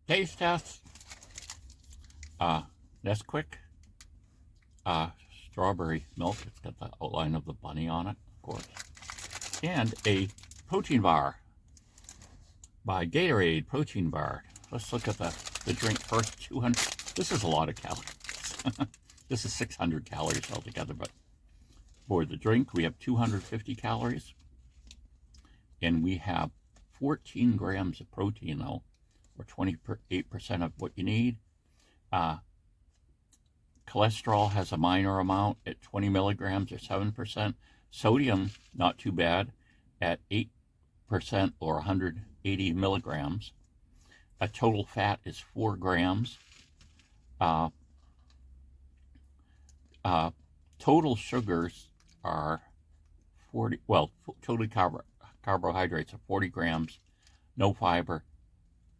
Taste test. That's quick. Strawberry milk. It's got the outline of the bunny on it, of course. And a protein bar by Gatorade Protein Bar. Let's look at the drink first. 200. This is a lot of calories. This is 600 calories altogether, but for the drink, we have 250 calories. And we have 14 grams of protein, though, or 28% of what you need. Cholesterol has a minor amount at 20 milligrams or 7%. Sodium, not too bad, at 8% or 180 milligrams. A total fat is 4 grams. Total sugars are 40, well, total carbohydrates are 40 grams, no fiber,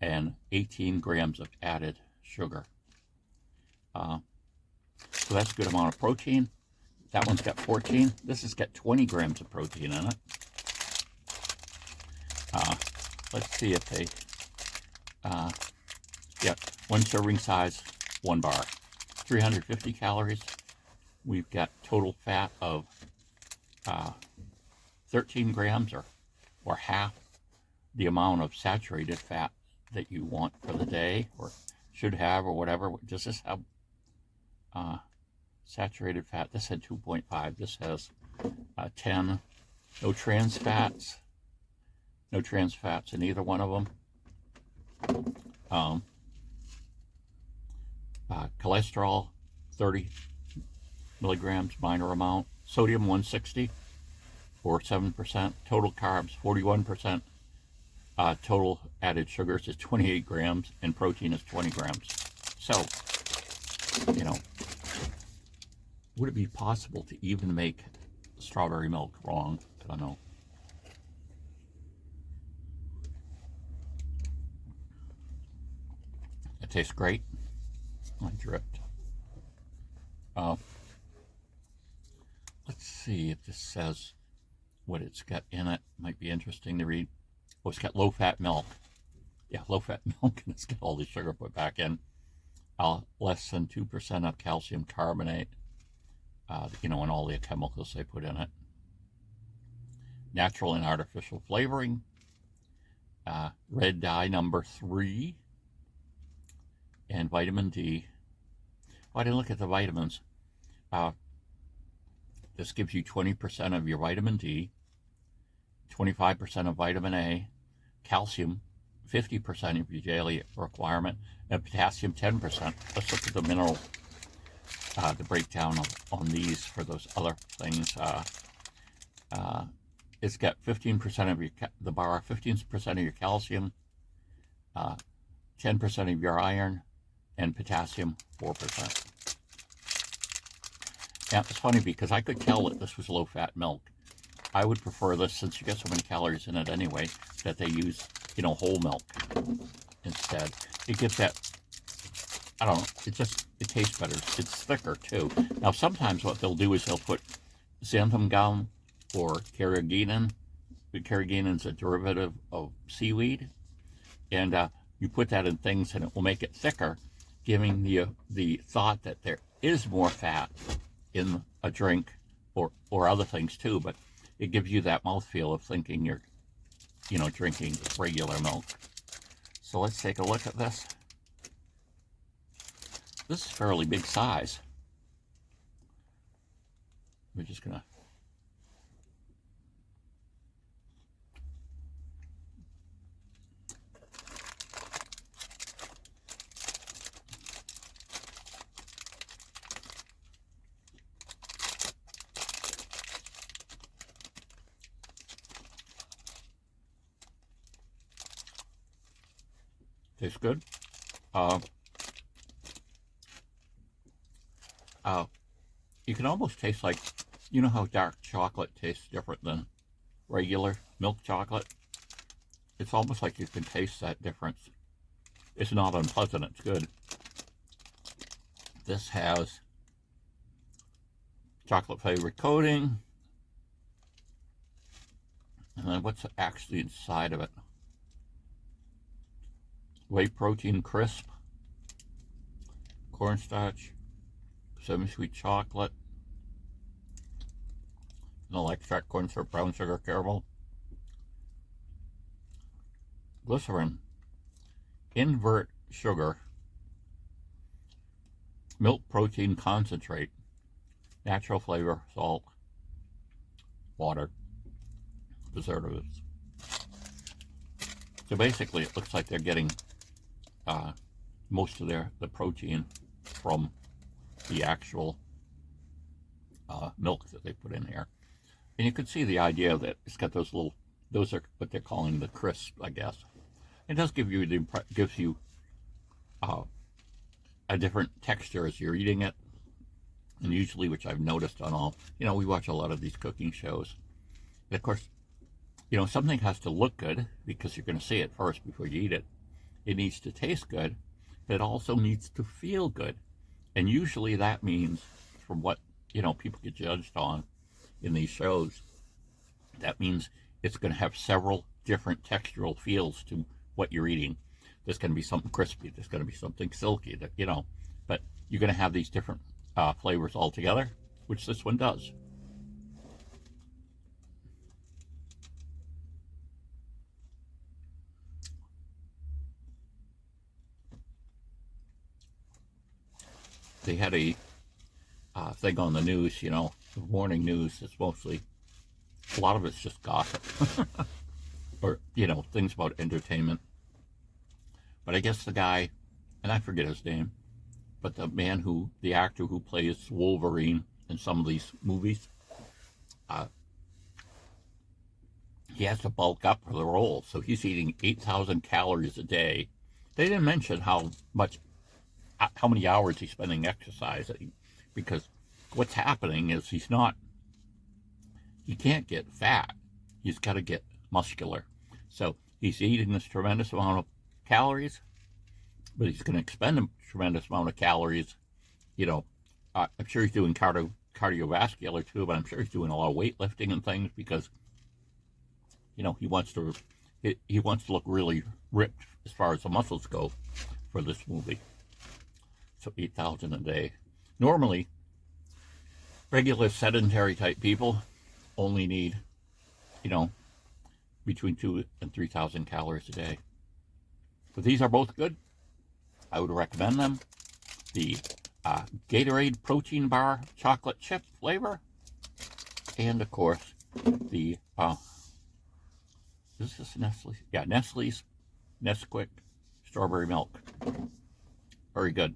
and 18 grams of added sugar. So that's a good amount of protein. That one's got 14. This has got 20 grams of protein in it. Let's see if they, yeah, one serving size, one bar. 350 calories. We've got total fat of 13 grams or half the amount of saturated fat that you want for the day or should have or whatever. Does this have saturated fat? This had 2.5. This has 10. No trans fats. No trans fats in either one of them. Cholesterol, 30 milligrams, minor amount. Sodium, 160 or 7%. Total carbs, 41%. Total added sugars is 28 grams, and protein is 20 grams. So, you know, would it be possible to even make strawberry milk wrong? I don't know. It tastes great. I dripped. Let's see if this says what it's got in it. Might be interesting to read. Oh, it's got low-fat milk. Yeah, low-fat milk, and it's got all the sugar put back in. Less than 2% of calcium carbonate, and all the chemicals they put in it. Natural and artificial flavoring. Red dye number 3. And vitamin D. Oh, I didn't look at the vitamins. This gives you 20% of your vitamin D, 25% of vitamin A, calcium, 50% of your daily requirement, and potassium, 10%. Let's look at the mineral, the breakdown on these for those other things. It's got 15% of the bar, 15% of your calcium, 10% of your iron, and potassium, 4%. Yeah, it's funny because I could tell that this was low-fat milk. I would prefer this, since you get so many calories in it anyway, that they use, whole milk instead. It gives that, I don't know, it tastes better. It's thicker, too. Now, sometimes what they'll do is they'll put xanthan gum or carrageenan. Carrageenan is a derivative of seaweed. And you put that in things and it will make it thicker, giving you the thought that there is more fat in a drink or other things too, but it gives you that mouthfeel of thinking you're, drinking regular milk. So let's take a look at this. This is fairly big size. We're just gonna tastes good. You can almost taste like, how dark chocolate tastes different than regular milk chocolate? It's almost like you can taste that difference. It's not unpleasant, it's good. This has chocolate flavored coating. And then what's actually inside of it? whey protein crisp, cornstarch, semi-sweet chocolate, vanilla extract, corn syrup, brown sugar, caramel, glycerin, invert sugar, milk protein concentrate, natural flavor, salt, water, preservatives. So basically, it looks like they're getting most of the protein from the actual milk that they put in here. And you can see the idea that it's got those little, those are what they're calling the crisp, I guess. It does give you gives you a different texture as you're eating it. And usually, which I've noticed on all, we watch a lot of these cooking shows. And of course, something has to look good because you're going to see it first before you eat it. It needs to taste good, but it also needs to feel good. And usually that means, from what, people get judged on in these shows, that means it's going to have several different textural feels to what you're eating. There's going to be something crispy. There's going to be something silky, but you're going to have these different flavors all together, which this one does. They had a thing on the news, the morning news. It's mostly, a lot of it's just gossip or, things about entertainment. But I guess the guy, and I forget his name, but the actor who plays Wolverine in some of these movies, he has to bulk up for the role. So he's eating 8,000 calories a day. They didn't mention how many hours he's spending exercising, because what's happening is he can't get fat. He's got to get muscular. So he's eating this tremendous amount of calories, but he's going to expend a tremendous amount of calories. I'm sure he's doing cardiovascular too, but I'm sure he's doing a lot of weightlifting and things because, he wants to look really ripped as far as the muscles go for this movie. So 8,000 a day. Normally, regular sedentary type people only need, between 2,000 and 3,000 calories a day. But these are both good. I would recommend them. The Gatorade protein bar chocolate chip flavor, and of course the is this Nestle's? Yeah, Nestle's Nesquik strawberry milk. Very good.